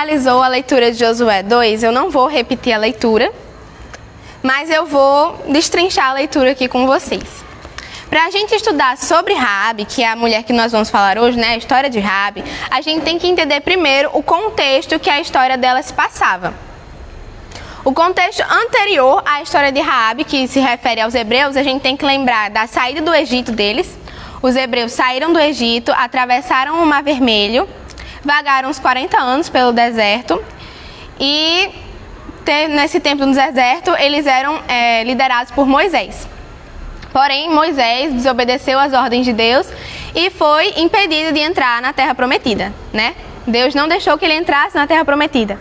Finalizou a leitura de Josué 2, eu não vou repetir a leitura, mas eu vou destrinchar a leitura aqui com vocês. Para a gente estudar sobre Raabe, que é a mulher que nós vamos falar hoje, né, a história de Raabe, a gente tem que entender primeiro o contexto que a história dela se passava. O contexto anterior à história de Raabe, que se refere aos hebreus, a gente tem que lembrar da saída do Egito deles. Os hebreus saíram do Egito, atravessaram o Mar Vermelho, vagaram uns 40 anos pelo deserto e nesse tempo no deserto eles eram liderados por Moisés. Porém, Moisés desobedeceu às ordens de Deus e foi impedido de entrar na Terra Prometida, né? Deus não deixou que ele entrasse na Terra Prometida.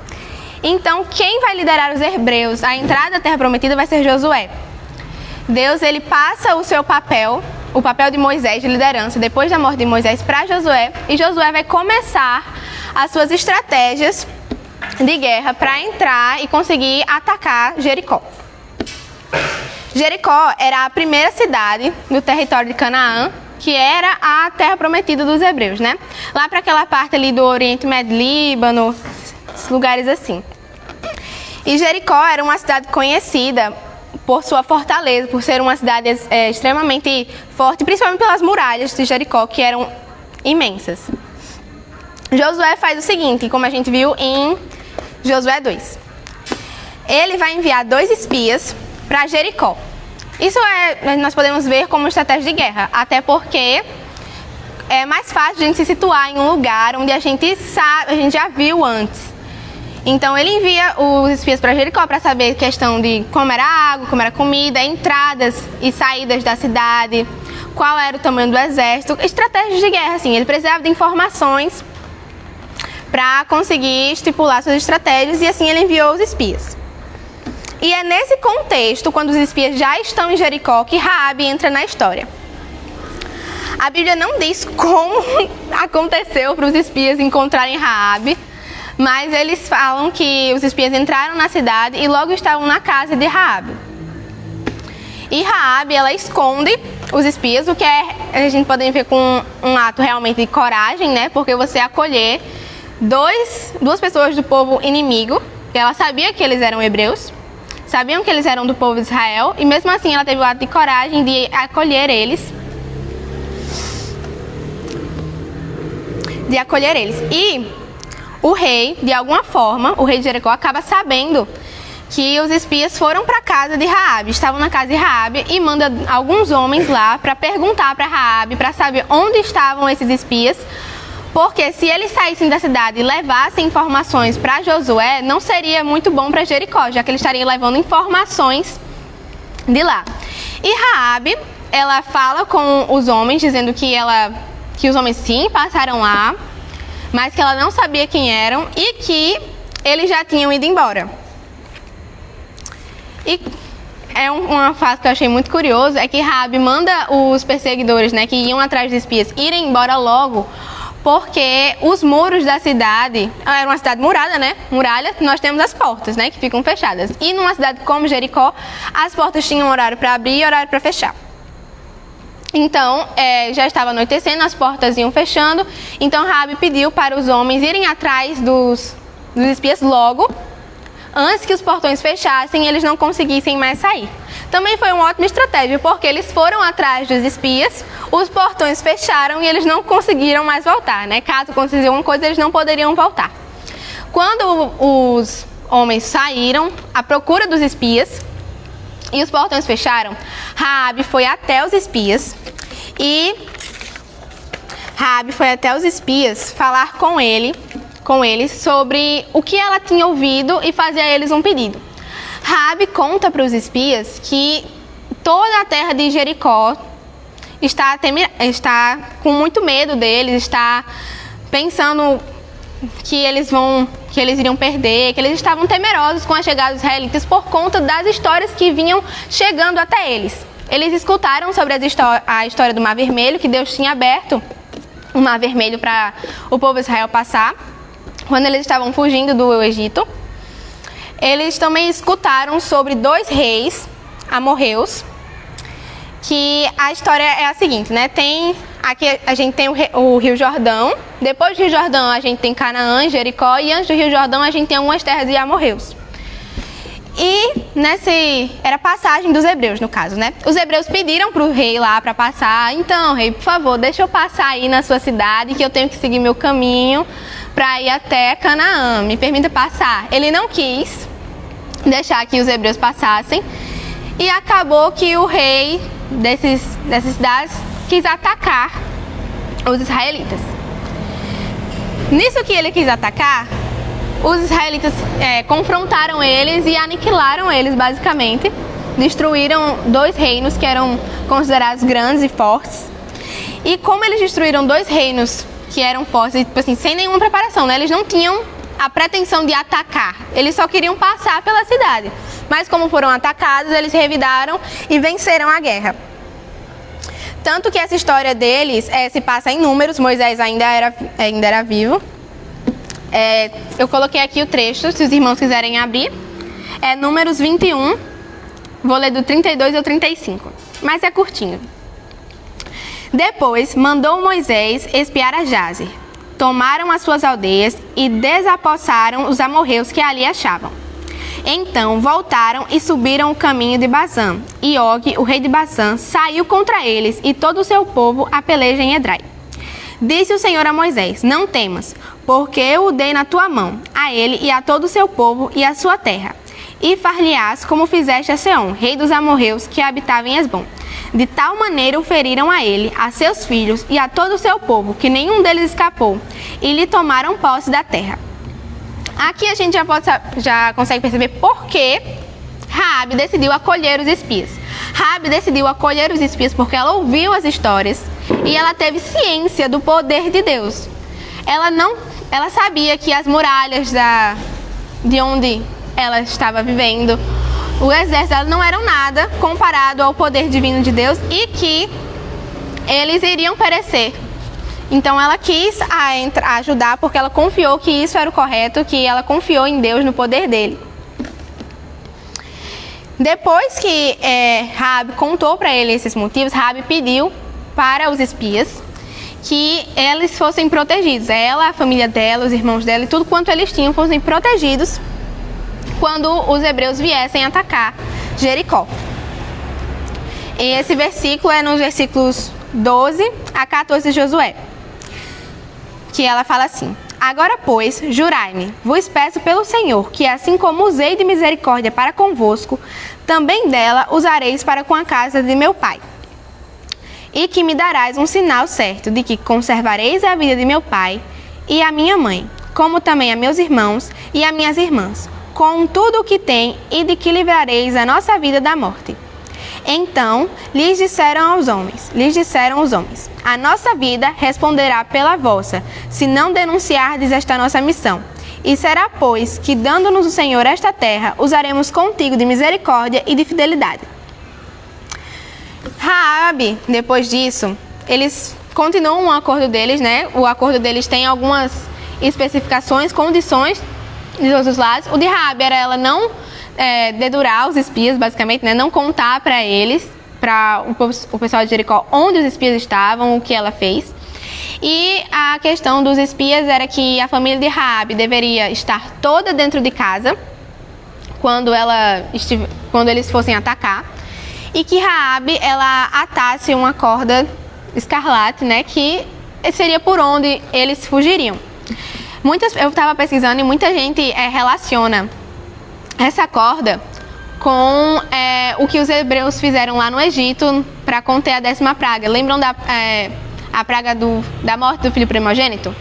Então, quem vai liderar os hebreus à entrada da Terra Prometida vai ser Josué. Deus, ele passa o seu papel, o papel de Moisés, de liderança, depois da morte de Moisés, para Josué, e Josué vai começar as suas estratégias de guerra para entrar e conseguir atacar Jericó. Jericó era a primeira cidade do território de Canaã, que era a terra prometida dos hebreus, né? Lá para aquela parte ali do Oriente Médio, Líbano, lugares assim. E Jericó era uma cidade conhecida por sua fortaleza, por ser uma cidade extremamente forte, principalmente pelas muralhas de Jericó, que eram imensas. Josué faz o seguinte, como a gente viu em Josué 2. Ele vai enviar 2 espias para Jericó. Isso nós podemos ver como estratégia de guerra, até porque é mais fácil a gente se situar em um lugar onde a gente sabe, a gente já viu antes. Então ele envia os espias para Jericó para saber questão de como era a água, como era a comida, entradas e saídas da cidade, qual era o tamanho do exército, estratégias de guerra, assim. Ele precisava de informações para conseguir estipular suas estratégias e assim ele enviou os espias. E é nesse contexto, quando os espias já estão em Jericó, que Raabe entra na história. A Bíblia não diz como aconteceu para os espias encontrarem Raabe, mas eles falam que os espias entraram na cidade e logo estavam na casa de Raabe. E Raabe, ela esconde os espias, o que a gente pode ver com um ato realmente de coragem, né? Porque você acolher duas pessoas do povo inimigo, que ela sabia que eles eram hebreus, sabiam que eles eram do povo de Israel, e mesmo assim ela teve o ato de coragem de acolher eles. E o rei, de alguma forma, o rei de Jericó acaba sabendo que os espias foram para a casa de Raabe, estavam na casa de Raabe, e manda alguns homens lá para perguntar para Raabe, para saber onde estavam esses espias, porque se eles saíssem da cidade e levassem informações para Josué, não seria muito bom para Jericó, já que eles estariam levando informações de lá. E Raabe, ela fala com os homens, dizendo que os homens sim passaram lá, mas que ela não sabia quem eram e que eles já tinham ido embora. E uma fato que eu achei muito curioso é que Raabe manda os perseguidores, né, que iam atrás dos espias, irem embora logo, porque os muros da cidade, era uma cidade murada, né? Muralha, nós temos as portas, né, que ficam fechadas. E numa cidade como Jericó, as portas tinham horário para abrir e horário para fechar. Então, já estava anoitecendo, as portas iam fechando, então Raabe pediu para os homens irem atrás dos espias logo, antes que os portões fechassem e eles não conseguissem mais sair. Também foi uma ótima estratégia, porque eles foram atrás dos espias, os portões fecharam e eles não conseguiram mais voltar, né? Caso acontecesse alguma coisa, eles não poderiam voltar. Quando os homens saíram à procura dos espias e os portões fecharam, Raabe foi até os espias falar com eles sobre o que ela tinha ouvido e fazer a eles um pedido. Raabe conta para os espias que toda a terra de Jericó está com muito medo deles, está pensando que eles iriam perder, que eles estavam temerosos com a chegada dos israelitas por conta das histórias que vinham chegando até eles. Eles escutaram sobre a história do Mar Vermelho, que Deus tinha aberto o Mar Vermelho para o povo de Israel passar, quando eles estavam fugindo do Egito. Eles também escutaram sobre 2 reis amorreus, que a história é a seguinte, né? Tem Aqui a gente tem o Rio Jordão. Depois do Rio Jordão a gente tem Canaã, Jericó. E antes do Rio Jordão a gente tem algumas terras de amorreus. E era a passagem dos hebreus, no caso, né? Os hebreus pediram para o rei lá para passar. Então, rei, por favor, deixa eu passar aí na sua cidade, que eu tenho que seguir meu caminho para ir até Canaã. Me permita passar. Ele não quis deixar que os hebreus passassem. E acabou que o rei dessas cidades quis atacar os israelitas. Nisso que ele quis atacar, os israelitas confrontaram eles e aniquilaram eles, basicamente. Destruíram 2 reinos que eram considerados grandes e fortes. E como eles destruíram 2 reinos que eram fortes, tipo assim, sem nenhuma preparação, né? Eles não tinham a pretensão de atacar. Eles só queriam passar pela cidade. Mas como foram atacados, eles revidaram e venceram a guerra. Tanto que essa história deles se passa em Números. Moisés ainda era vivo. Eu coloquei aqui o trecho, se os irmãos quiserem abrir. É Números 21, vou ler do 32 ao 35, mas é curtinho. Depois mandou Moisés espiar a Jazer. Tomaram as suas aldeias e desapossaram os amorreus que ali achavam. Então voltaram e subiram o caminho de Bazã. E Og, o rei de Bazã, saiu contra eles e todo o seu povo a peleja em Edrai. Disse o Senhor a Moisés: não temas, porque eu o dei na tua mão, a ele e a todo o seu povo e a sua terra. E far-lhe-ás como fizeste a Seom, rei dos amorreus, que habitava em Hesbom. De tal maneira o feriram a ele, a seus filhos e a todo o seu povo, que nenhum deles escapou, e lhe tomaram posse da terra. Aqui a gente já consegue perceber por que Raabe decidiu acolher os espias. Raabe decidiu acolher os espias porque ela ouviu as histórias e ela teve ciência do poder de Deus. Ela sabia que as muralhas de onde ela estava vivendo, o exército dela não eram nada comparado ao poder divino de Deus e que eles iriam perecer. Então ela quis ajudar porque ela confiou que isso era o correto, que ela confiou em Deus, no poder dele. Depois que Raabe contou para ele esses motivos, Raabe pediu para os espias que eles fossem protegidos. Ela, a família dela, os irmãos dela e tudo quanto eles tinham fossem protegidos quando os hebreus viessem atacar Jericó. E esse versículo é nos versículos 12 a 14 de Josué, que ela fala assim: agora, pois, jurai-me, vos peço pelo Senhor, que assim como usei de misericórdia para convosco, também dela usareis para com a casa de meu pai. E que me darás um sinal certo de que conservareis a vida de meu pai e a minha mãe, como também a meus irmãos e a minhas irmãs, com tudo o que tem, e de que livrareis a nossa vida da morte. Então lhes disseram os homens: a nossa vida responderá pela vossa, se não denunciardes esta nossa missão. E será, pois, que dando-nos o Senhor esta terra, usaremos contigo de misericórdia e de fidelidade. Raabe, depois disso, eles continuam o acordo deles, né? O acordo deles tem algumas especificações, condições de todos os lados. O de Raabe era ela não dedurar os espias, basicamente, né? Não contar para eles, para o pessoal de Jericó, onde os espias estavam, o que ela fez. E a questão dos espias era que a família de Raabe deveria estar toda dentro de casa quando eles fossem atacar, e que Raabe ela atasse uma corda escarlate, né? Que seria por onde eles fugiriam. Eu estava pesquisando e muita gente relaciona essa corda com o que os hebreus fizeram lá no Egito para conter a 10ª praga. Lembram a praga da morte do filho primogênito?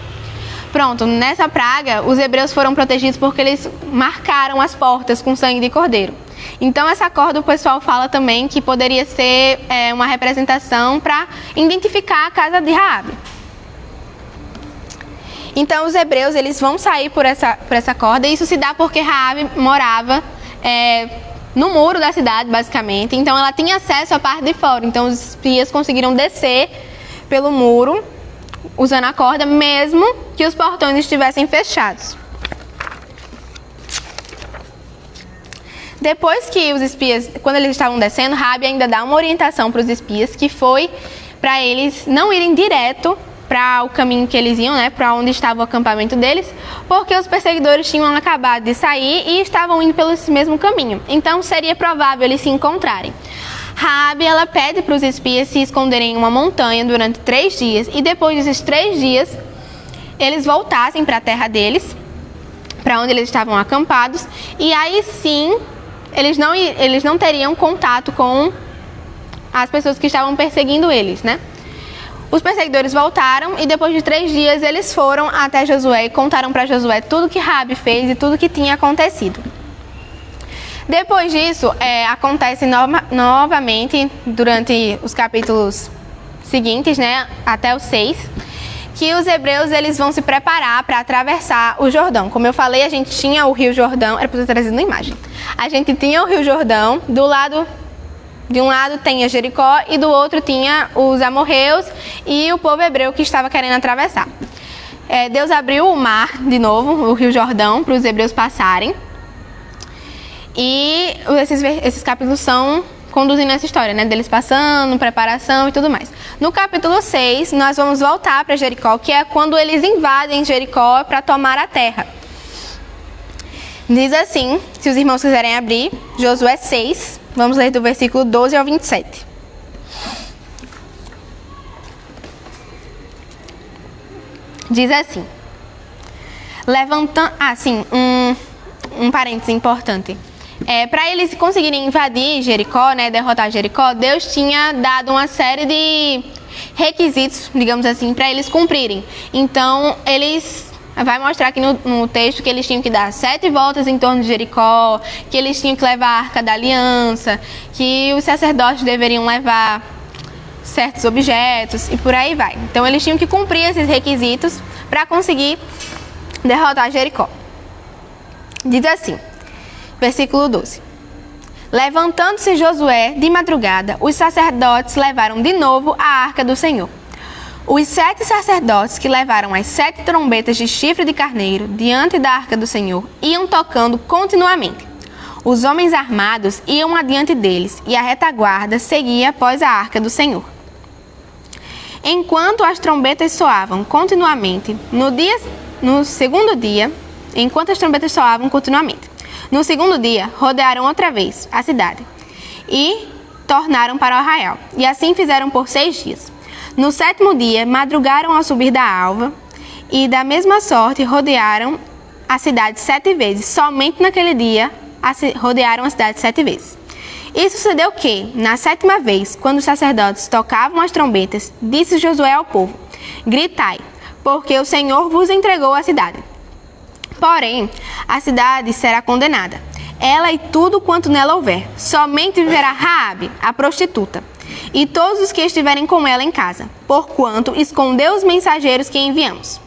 Pronto, nessa praga, os hebreus foram protegidos porque eles marcaram as portas com sangue de cordeiro. Então, essa corda, o pessoal fala também que poderia ser uma representação para identificar a casa de Raabe. Então, os hebreus eles vão sair por essa corda, e isso se dá porque Raabe morava no muro da cidade, basicamente. Então, ela tinha acesso à parte de fora. Então, os espias conseguiram descer pelo muro, usando a corda, mesmo que os portões estivessem fechados. Depois que os espias, quando eles estavam descendo, Raabe ainda dá uma orientação para os espias, que foi para eles não irem direto para o caminho que eles iam, né, para onde estava o acampamento deles, porque os perseguidores tinham acabado de sair e estavam indo pelo mesmo caminho. Então seria provável eles se encontrarem. Raabe, ela pede para os espias se esconderem em uma montanha durante 3 dias e depois desses 3 dias eles voltassem para a terra deles, para onde eles estavam acampados, e aí sim eles não teriam contato com as pessoas que estavam perseguindo eles, né? Os perseguidores voltaram e depois de 3 dias eles foram até Josué e contaram para Josué tudo que Raabe fez e tudo que tinha acontecido. Depois disso, acontece novamente durante os capítulos seguintes, né, até o 6, que os hebreus eles vão se preparar para atravessar o Jordão. Como eu falei, a gente tinha o Rio Jordão, era para eu ter trazido uma imagem. A gente tinha o Rio Jordão, de um lado tinha Jericó e do outro tinha os amorreus e o povo hebreu que estava querendo atravessar. Deus abriu o mar de novo, o Rio Jordão, para os hebreus passarem. E esses capítulos são conduzindo essa história, né? Deles passando, preparação e tudo mais. No capítulo 6, nós vamos voltar para Jericó, que é quando eles invadem Jericó para tomar a terra. Diz assim, se os irmãos quiserem abrir, Josué 6, vamos ler do versículo 12 ao 27. Diz assim, levantando... um parênteses importante. Para eles conseguirem invadir Jericó, né, derrotar Jericó, Deus tinha dado uma série de requisitos, digamos assim, para eles cumprirem. Então, vai mostrar aqui no texto que eles tinham que dar 7 voltas em torno de Jericó, que eles tinham que levar a Arca da Aliança, que os sacerdotes deveriam levar certos objetos e por aí vai. Então, eles tinham que cumprir esses requisitos para conseguir derrotar Jericó. Diz assim, versículo 12. Levantando-se Josué de madrugada, os sacerdotes levaram de novo a arca do Senhor. Os 7 sacerdotes que levaram as 7 trombetas de chifre de carneiro diante da arca do Senhor iam tocando continuamente. Os homens armados iam adiante deles e a retaguarda seguia após a arca do Senhor. Enquanto as trombetas soavam continuamente, no segundo dia, rodearam outra vez a cidade e tornaram para o arraial. E assim fizeram por 6 dias. No 7º dia, madrugaram ao subir da alva e da mesma sorte rodearam a cidade 7 vezes. Somente naquele dia rodearam a cidade 7 vezes. E sucedeu que, na 7ª vez, quando os sacerdotes tocavam as trombetas, disse Josué ao povo: gritai, porque o Senhor vos entregou a cidade. Porém, a cidade será condenada, ela e tudo quanto nela houver. Somente viverá Raabe, a prostituta, e todos os que estiverem com ela em casa, porquanto escondeu os mensageiros que enviamos.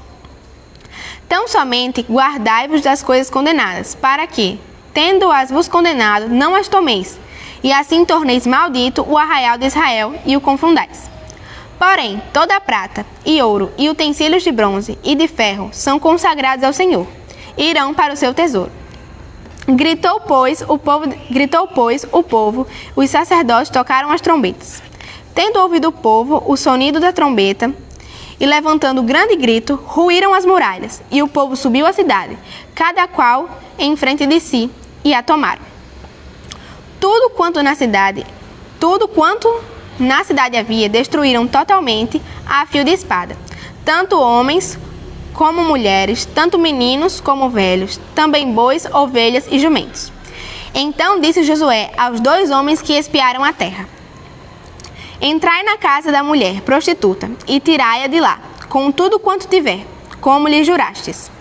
Tão somente guardai-vos das coisas condenadas, para que, tendo-as vos condenado, não as tomeis, e assim torneis maldito o arraial de Israel e o confundais. Porém, toda a prata e ouro e utensílios de bronze e de ferro são consagrados ao Senhor, e irão para o seu tesouro. Gritou, pois, o povo, os sacerdotes tocaram as trombetas. Tendo ouvido o povo o sonido da trombeta, e levantando grande grito, ruíram as muralhas, e o povo subiu à cidade, cada qual em frente de si, e a tomaram. Tudo quanto na cidade havia, destruíram totalmente a fio de espada, tanto homens como mulheres, tanto meninos como velhos, também bois, ovelhas e jumentos. Então disse Josué aos 2 homens que espiaram a terra: entrai na casa da mulher prostituta e tirai-a de lá, com tudo quanto tiver, como lhe jurastes.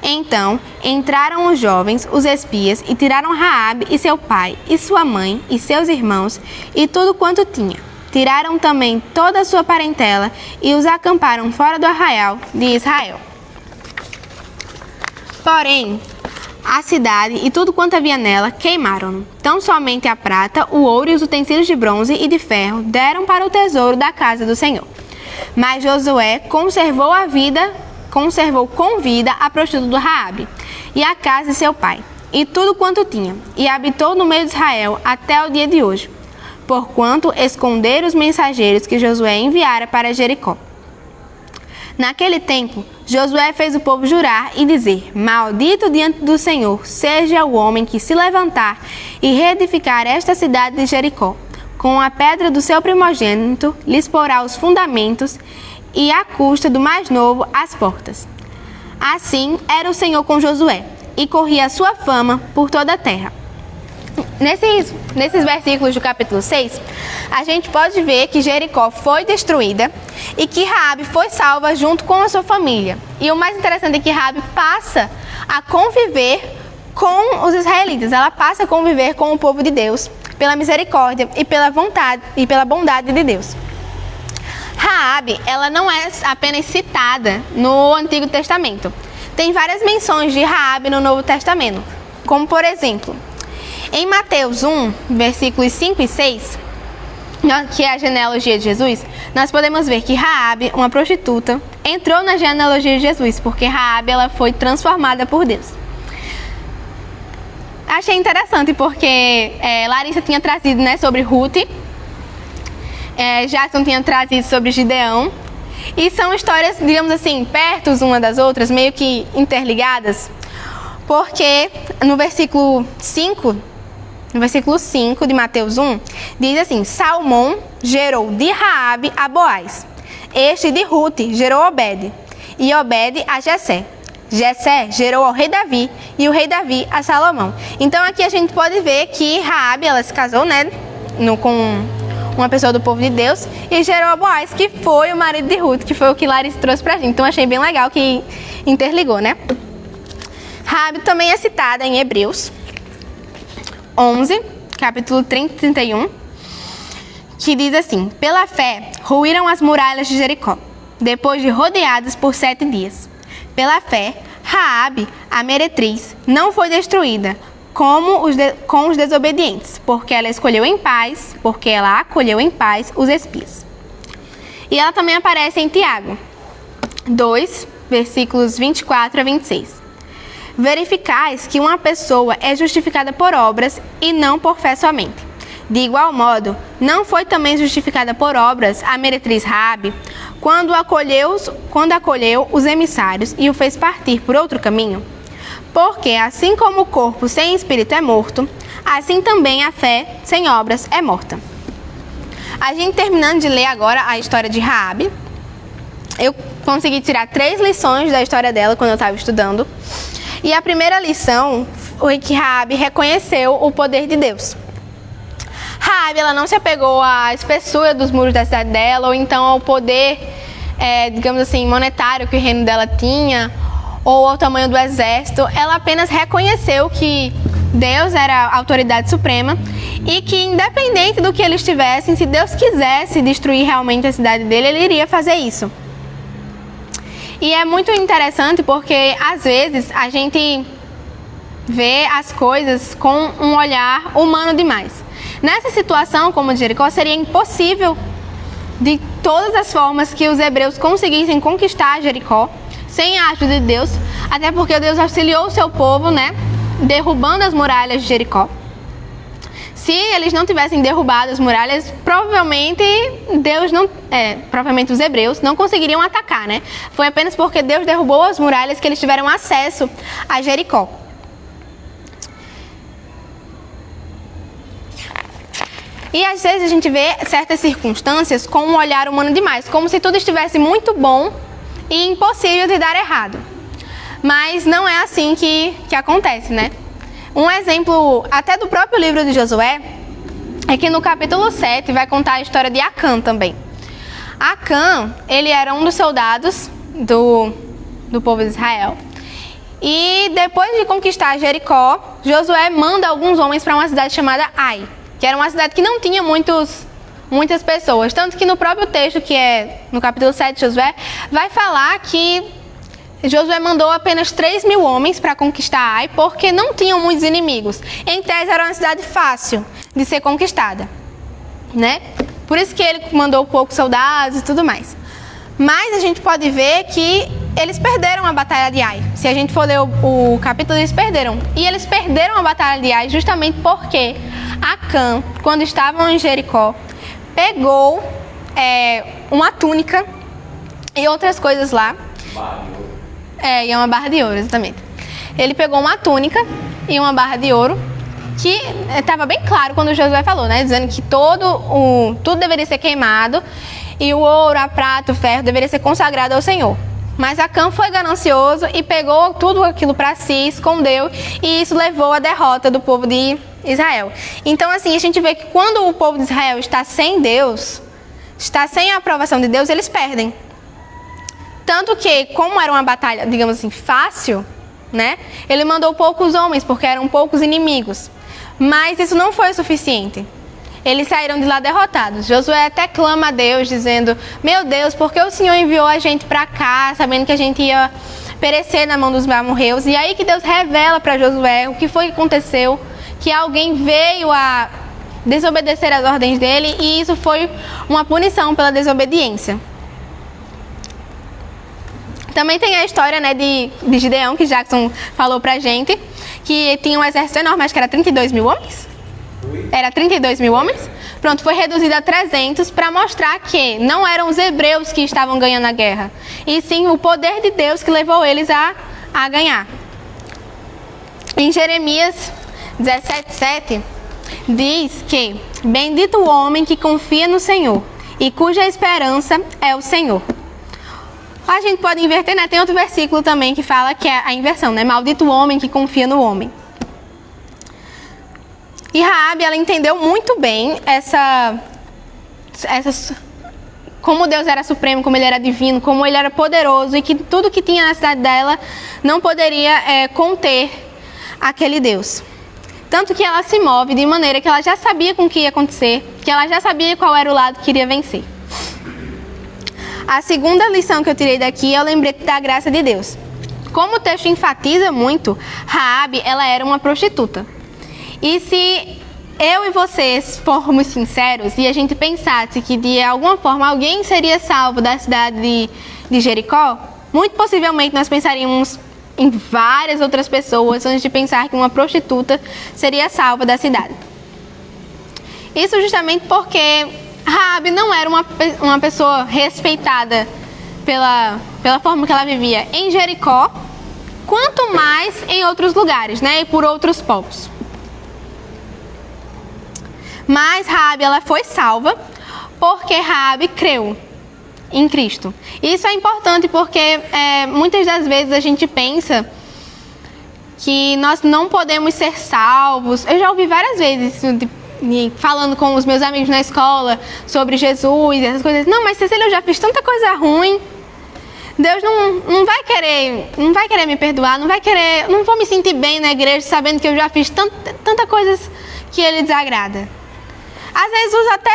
Então entraram os jovens, os espias, e tiraram Raabe e seu pai, e sua mãe, e seus irmãos, e tudo quanto tinha. Tiraram também toda a sua parentela e os acamparam fora do arraial de Israel. Porém, a cidade e tudo quanto havia nela queimaram. Tão somente a prata, o ouro e os utensílios de bronze e de ferro deram para o tesouro da casa do Senhor. Mas Josué conservou com vida a prostituta Raabe e a casa de seu pai, e tudo quanto tinha, e habitou no meio de Israel até o dia de hoje. porquanto esconderam os mensageiros que Josué enviara para Jericó. Naquele tempo, Josué fez o povo jurar e dizer: Maldito diante do Senhor seja o homem que se levantar e reedificar esta cidade de Jericó. Com a pedra do seu primogênito, lhes porá os fundamentos e à custa do mais novo as portas. Assim era o Senhor com Josué, e corria a sua fama por toda a terra. Nesses versículos do capítulo 6, a gente pode ver que Jericó foi destruída e que Raabe foi salva junto com a sua família. E o mais interessante é que Raabe passa a conviver com os israelitas. Ela passa a conviver com o povo de Deus pela misericórdia e pela vontade e pela bondade de Deus. Raabe, ela não é apenas citada no Antigo Testamento. Tem várias menções de Raabe no Novo Testamento, como por exemplo, em Mateus 1, versículos 5 e 6, que é a genealogia de Jesus, nós podemos ver que Raabe, uma prostituta, entrou na genealogia de Jesus, porque Raabe ela foi transformada por Deus. Achei interessante porque Larissa tinha trazido, né, sobre Ruth, Jackson tinha trazido sobre Gideão, e são histórias, digamos assim, perto uma das outras, meio que interligadas, porque no versículo 5 de Mateus 1, diz assim: Salmão gerou de Raabe a Boaz, este de Ruth gerou Obed, e Obed a Jessé. Jessé gerou ao rei Davi, e o rei Davi a Salomão. Então aqui a gente pode ver que Raabe, ela se casou, né, com uma pessoa do povo de Deus, e gerou a Boaz, que foi o marido de Ruth, que foi o que Larissa trouxe pra gente. Então achei bem legal que interligou, né? Raabe também é citada em Hebreus 11, capítulo 30 e 31, que diz assim: Pela fé ruíram as muralhas de Jericó, depois de rodeadas por 7 dias. Pela fé, Raabe, a meretriz, não foi destruída com os desobedientes, porque ela acolheu em paz os espias. E ela também aparece em Tiago 2, versículos 24 a 26. Verificais que uma pessoa é justificada por obras e não por fé somente. De igual modo, não foi também justificada por obras a meretriz Raabe, quando acolheu os emissários e o fez partir por outro caminho? Porque assim como o corpo sem espírito é morto, assim também a fé sem obras é morta. A gente terminando de ler agora a história de Raabe, eu consegui tirar 3 lições da história dela quando eu estava estudando. E a primeira lição foi que Raabe reconheceu o poder de Deus. Raabe, ela não se apegou à espessura dos muros da cidade dela, ou então ao poder, digamos assim, monetário que o reino dela tinha, ou ao tamanho do exército. Ela apenas reconheceu que Deus era a autoridade suprema e que, independente do que eles tivessem, se Deus quisesse destruir realmente a cidade dele, ele iria fazer isso. E é muito interessante porque, às vezes, a gente vê as coisas com um olhar humano demais. Nessa situação, como de Jericó, seria impossível, de todas as formas, que os hebreus conseguissem conquistar Jericó sem a ajuda de Deus, até porque Deus auxiliou o seu povo, né, derrubando as muralhas de Jericó. Se eles não tivessem derrubado as muralhas, provavelmente os hebreus não conseguiriam atacar, né? Foi apenas porque Deus derrubou as muralhas que eles tiveram acesso a Jericó. E às vezes a gente vê certas circunstâncias com um olhar humano demais, como se tudo estivesse muito bom e impossível de dar errado. Mas não é assim que acontece, né? Um exemplo até do próprio livro de Josué é que no capítulo 7 vai contar a história de Acã também. Acã, ele era um dos soldados do povo de Israel. E depois de conquistar Jericó, Josué manda alguns homens para uma cidade chamada Ai, que era uma cidade que não tinha muitas pessoas. Tanto que no próprio texto, que é no capítulo 7 de Josué, vai falar que Josué mandou apenas 3.000 homens para conquistar Ai, porque não tinham muitos inimigos. Em tese, era uma cidade fácil de ser conquistada, né? Por isso que ele mandou poucos soldados e tudo mais. Mas a gente pode ver que eles perderam a batalha de Ai. Se a gente for ler o capítulo, eles perderam. E eles perderam a batalha de Ai justamente porque Acã, quando estavam em Jericó, pegou uma túnica e outras coisas lá. E uma barra de ouro, exatamente. Ele pegou uma túnica e uma barra de ouro, que estava bem claro quando Josué falou, né? Dizendo que tudo deveria ser queimado e o ouro, a prata, o ferro deveria ser consagrado ao Senhor. Mas Acã foi ganancioso e pegou tudo aquilo para si, escondeu, e isso levou à derrota do povo de Israel. Então, assim, a gente vê que quando o povo de Israel está sem Deus, está sem a aprovação de Deus, eles perdem. Tanto que, como era uma batalha, digamos assim, fácil, né? Ele mandou poucos homens, porque eram poucos inimigos. Mas isso não foi o suficiente. Eles saíram de lá derrotados. Josué até clama a Deus, dizendo: meu Deus, por que o Senhor enviou a gente para cá, sabendo que a gente ia perecer na mão dos amorreus? E aí que Deus revela para Josué o que foi que aconteceu, que alguém veio a desobedecer as ordens dele, e isso foi uma punição pela desobediência. Também tem a história, né, de Gideão, que Jackson falou pra gente, que tinha um exército enorme, acho que era 32 mil homens. Era 32 mil homens. Pronto, foi reduzido a 300 para mostrar que não eram os hebreus que estavam ganhando a guerra, e sim o poder de Deus que levou eles a ganhar. Em Jeremias 17:7 diz que: bendito o homem que confia no Senhor e cuja esperança é o Senhor. A gente pode inverter, né? Tem outro versículo também que fala que é a inversão, né? Maldito o homem que confia no homem. E Raabe, ela entendeu muito bem como Deus era supremo, como ele era divino, como ele era poderoso, e que tudo que tinha na cidade dela não poderia conter aquele Deus. Tanto que ela se move de maneira que ela já sabia com o que ia acontecer, que ela já sabia qual era o lado que iria vencer. A segunda lição que eu tirei daqui é o lembrete da graça de Deus. Como o texto enfatiza muito, Raabe, ela era uma prostituta. E se eu e vocês formos sinceros e a gente pensasse que de alguma forma alguém seria salvo da cidade de Jericó, muito possivelmente nós pensaríamos em várias outras pessoas antes de pensar que uma prostituta seria salva da cidade. Isso justamente porque Raabe não era uma pessoa respeitada pela forma que ela vivia em Jericó, quanto mais em outros lugares, né, e por outros povos. Mas Raabe, ela foi salva porque Raabe creu em Cristo. Isso é importante porque muitas das vezes a gente pensa que nós não podemos ser salvos. Eu já ouvi várias vezes falando com os meus amigos na escola sobre Jesus e essas coisas. Não, mas Cecília, eu já fiz tanta coisa ruim. Deus não vai querer me perdoar, não vou me sentir bem na igreja sabendo que eu já fiz tanta coisas que ele desagrada. Às vezes usa até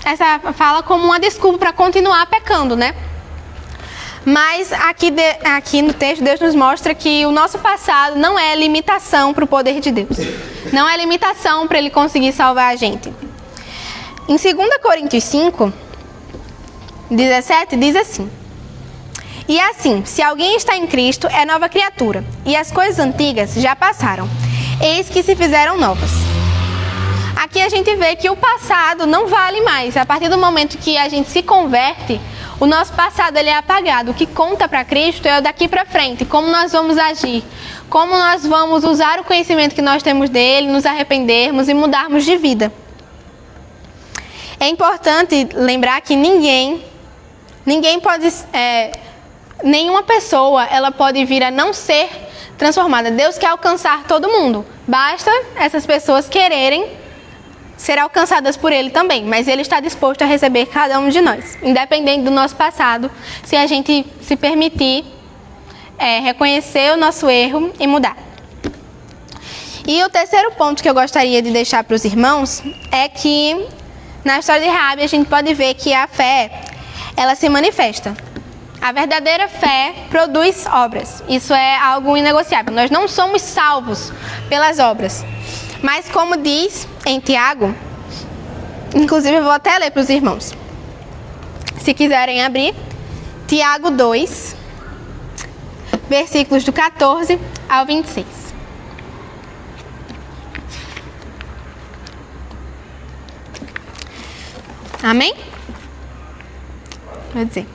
essa fala como uma desculpa para continuar pecando, né? Mas aqui no texto Deus nos mostra que o nosso passado não é limitação para o poder de Deus. Não é limitação para ele conseguir salvar a gente. Em 2 Coríntios 5, 17, diz assim: e assim, se alguém está em Cristo, é nova criatura, e as coisas antigas já passaram, eis que se fizeram novas. Aqui a gente vê que o passado não vale mais. A partir do momento que a gente se converte, o nosso passado ele é apagado. O que conta para Cristo é o daqui para frente, como nós vamos agir, como nós vamos usar o conhecimento que nós temos dele, nos arrependermos e mudarmos de vida. É importante lembrar que ninguém pode, nenhuma pessoa, ela pode vir a não ser transformada. Deus quer alcançar todo mundo. Basta essas pessoas quererem ser alcançadas por ele também, mas ele está disposto a receber cada um de nós, independente do nosso passado, se a gente se permitir reconhecer o nosso erro e mudar. E o terceiro ponto que eu gostaria de deixar para os irmãos é que na história de Raabe a gente pode ver que a fé, ela se manifesta. A verdadeira fé produz obras. Isso é algo inegociável. Nós não somos salvos pelas obras. Mas como diz em Tiago, inclusive eu vou até ler para os irmãos, se quiserem abrir, Tiago 2, versículos do 14 ao 26. Amém? Vou dizer.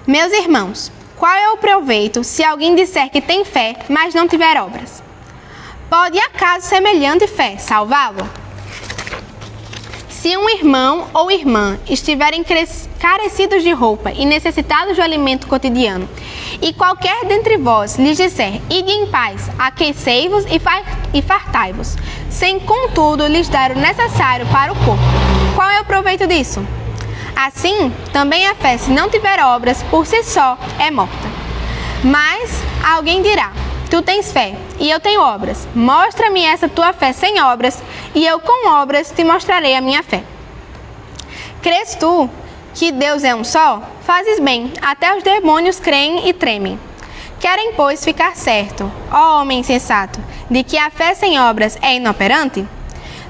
Meus irmãos, qual é o proveito se alguém disser que tem fé, mas não tiver obras? Pode acaso semelhante fé salvá-lo? Se um irmão ou irmã estiverem carecidos de roupa e necessitados de alimento cotidiano, e qualquer dentre vós lhes disser, ide em paz, aquecei-vos e fartai-vos, sem contudo lhes dar o necessário para o corpo, qual é o proveito disso? Assim, também a fé, se não tiver obras, por si só, é morta. Mas alguém dirá, tu tens fé, e eu tenho obras. Mostra-me essa tua fé sem obras, e eu com obras te mostrarei a minha fé. Crês tu que Deus é um só? Fazes bem, até os demônios creem e tremem. Querem, pois, ficar certo, ó homem insensato, de que a fé sem obras é inoperante?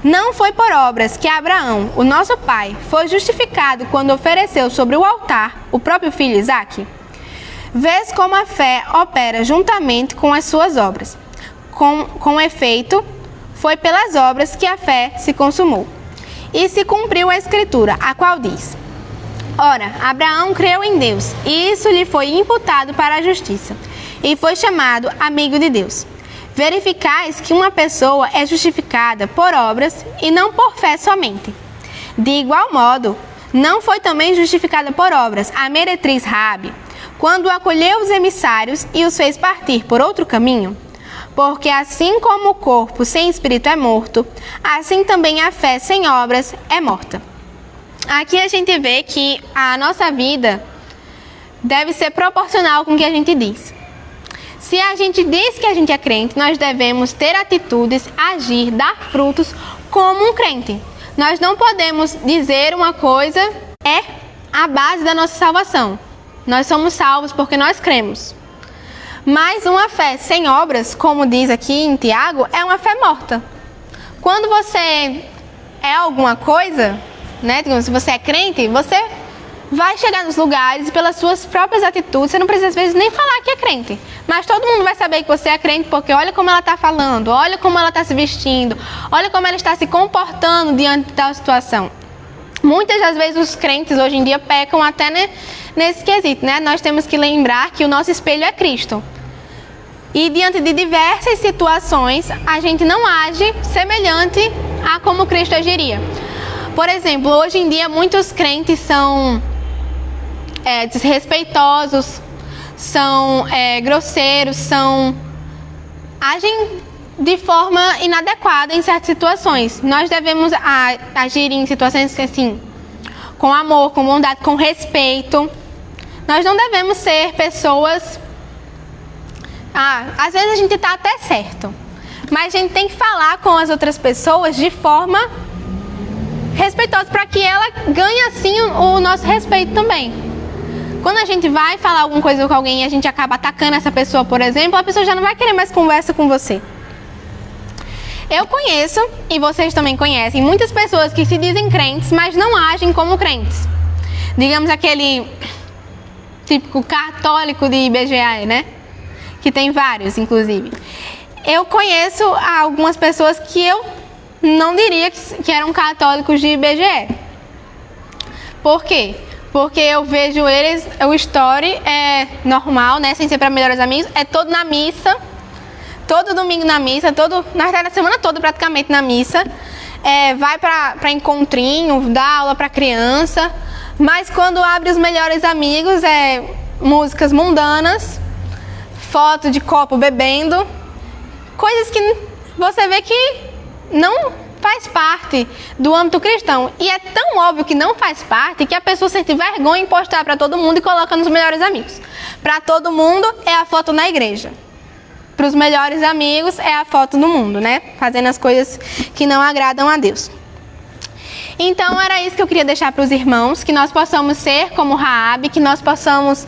Não foi por obras que Abraão, o nosso pai, foi justificado quando ofereceu sobre o altar o próprio filho Isaque? Vês como a fé opera juntamente com as suas obras. Com efeito, foi pelas obras que a fé se consumou. E se cumpriu a Escritura, a qual diz: ora, Abraão creu em Deus, e isso lhe foi imputado para a justiça, e foi chamado amigo de Deus. Verificais que uma pessoa é justificada por obras e não por fé somente. De igual modo, não foi também justificada por obras a meretriz Raabe, quando acolheu os emissários e os fez partir por outro caminho? Porque assim como o corpo sem espírito é morto, assim também a fé sem obras é morta. Aqui a gente vê que a nossa vida deve ser proporcional com o que a gente diz. Se a gente diz que a gente é crente, nós devemos ter atitudes, agir, dar frutos como um crente. Nós não podemos dizer uma coisa é a base da nossa salvação. Nós somos salvos porque nós cremos. Mas uma fé sem obras, como diz aqui em Tiago, é uma fé morta. Quando você é alguma coisa, né, se você é crente, você vai chegar nos lugares e pelas suas próprias atitudes, você não precisa às vezes nem falar que é crente. Mas todo mundo vai saber que você é crente porque olha como ela está falando, olha como ela está se vestindo, olha como ela está se comportando diante da situação. Muitas das vezes os crentes hoje em dia pecam até nesse quesito, né? Nós temos que lembrar que o nosso espelho é Cristo. E diante de diversas situações, a gente não age semelhante a como Cristo agiria. Por exemplo, hoje em dia muitos crentes são desrespeitosos, são grosseiros, agem de forma inadequada em certas situações. Nós devemos agir em situações assim, com amor, com bondade, com respeito. Nós não devemos ser pessoas... às vezes a gente está até certo, mas a gente tem que falar com as outras pessoas de forma respeitosa, para que ela ganhe assim o nosso respeito também. Quando a gente vai falar alguma coisa com alguém e a gente acaba atacando essa pessoa, por exemplo, a pessoa já não vai querer mais conversa com você. Eu conheço, e vocês também conhecem, muitas pessoas que se dizem crentes, mas não agem como crentes. Digamos aquele típico católico de IBGE, né? Que tem vários, inclusive. Eu conheço algumas pessoas que eu não diria que eram católicos de IBGE. Por quê? Porque eu vejo eles, o story é normal, né? Sem ser para melhores amigos, é todo na missa, todo domingo na missa, na verdade, a semana toda praticamente na missa. Vai para encontrinho, dá aula para criança, mas quando abre os melhores amigos, músicas mundanas, foto de copo bebendo, coisas que você vê que não faz parte do âmbito cristão. E é tão óbvio que não faz parte que a pessoa sente vergonha em postar para todo mundo e coloca nos melhores amigos. Para todo mundo é a foto na igreja. Para os melhores amigos é a foto do mundo, né? Fazendo as coisas que não agradam a Deus. Então era isso que eu queria deixar para os irmãos, que nós possamos ser como Raabe, que nós possamos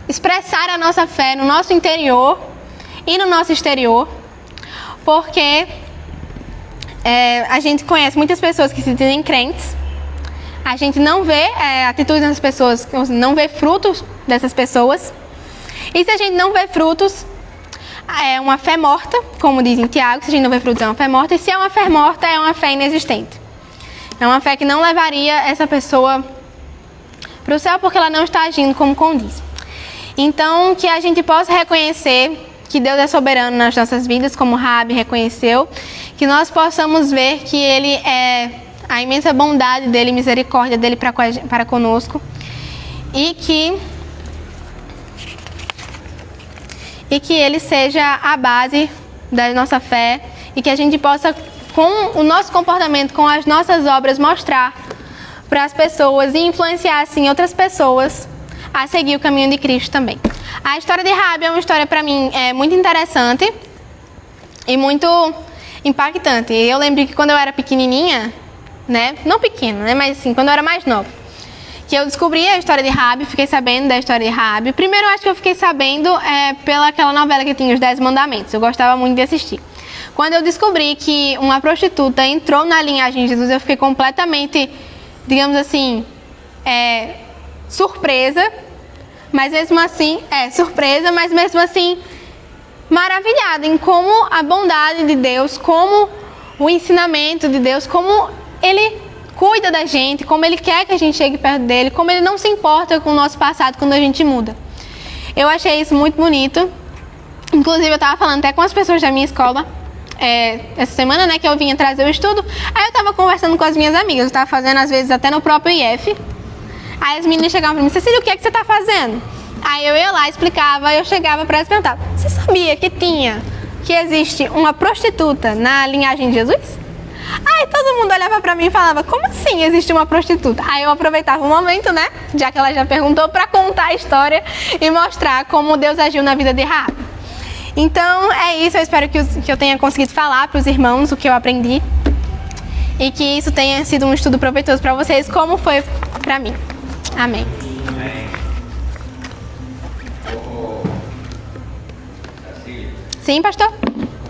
expressar a nossa fé no nosso interior e no nosso exterior, porque a gente conhece muitas pessoas que se dizem crentes, a gente não vê atitudes dessas pessoas, não vê frutos dessas pessoas, e se a gente não vê frutos, é uma fé morta, como diz em Tiago, se a gente não vê frutos é uma fé morta, e se é uma fé morta, é uma fé inexistente. É uma fé que não levaria essa pessoa para o céu porque ela não está agindo como condiz. Então, que a gente possa reconhecer que Deus é soberano nas nossas vidas, como Raabe reconheceu, que nós possamos ver que Ele é a imensa bondade dEle, misericórdia dEle para conosco, e que Ele seja a base da nossa fé, e que a gente possa, com o nosso comportamento, com as nossas obras, mostrar para as pessoas e influenciar, assim, outras pessoas a seguir o caminho de Cristo também. A história de Raabe é uma história, para mim, muito interessante e muito impactante. Eu lembro que quando eu era pequenininha, né, não pequena, né, mas assim, quando eu era mais nova, que eu descobri a história de Raabe, fiquei sabendo da história de Raabe. Primeiro, eu acho que eu fiquei sabendo pela aquela novela que tinha, Os 10 Mandamentos. Eu gostava muito de assistir. Quando eu descobri que uma prostituta entrou na linhagem de Jesus, eu fiquei completamente, digamos assim, surpresa, mas mesmo assim, maravilhada em como a bondade de Deus, como o ensinamento de Deus, como Ele cuida da gente, como Ele quer que a gente chegue perto dEle, como Ele não se importa com o nosso passado quando a gente muda. Eu achei isso muito bonito. Inclusive, eu estava falando até com as pessoas da minha escola, essa semana, né, que eu vinha trazer o estudo. Aí eu estava conversando com as minhas amigas, eu estava fazendo às vezes até no próprio IF. Aí as meninas chegavam para mim: Cecília, o que é que você está fazendo? Aí eu ia lá, explicava, eu chegava para elas e perguntava: você sabia que existe uma prostituta na linhagem de Jesus? Aí todo mundo olhava para mim e falava: como assim existe uma prostituta? Aí eu aproveitava o momento, né, já que ela já perguntou, para contar a história e mostrar como Deus agiu na vida de Raabe. Então é isso, eu espero que eu tenha conseguido falar para os irmãos o que eu aprendi e que isso tenha sido um estudo proveitoso para vocês, como foi para mim. Amém. Sim, pastor?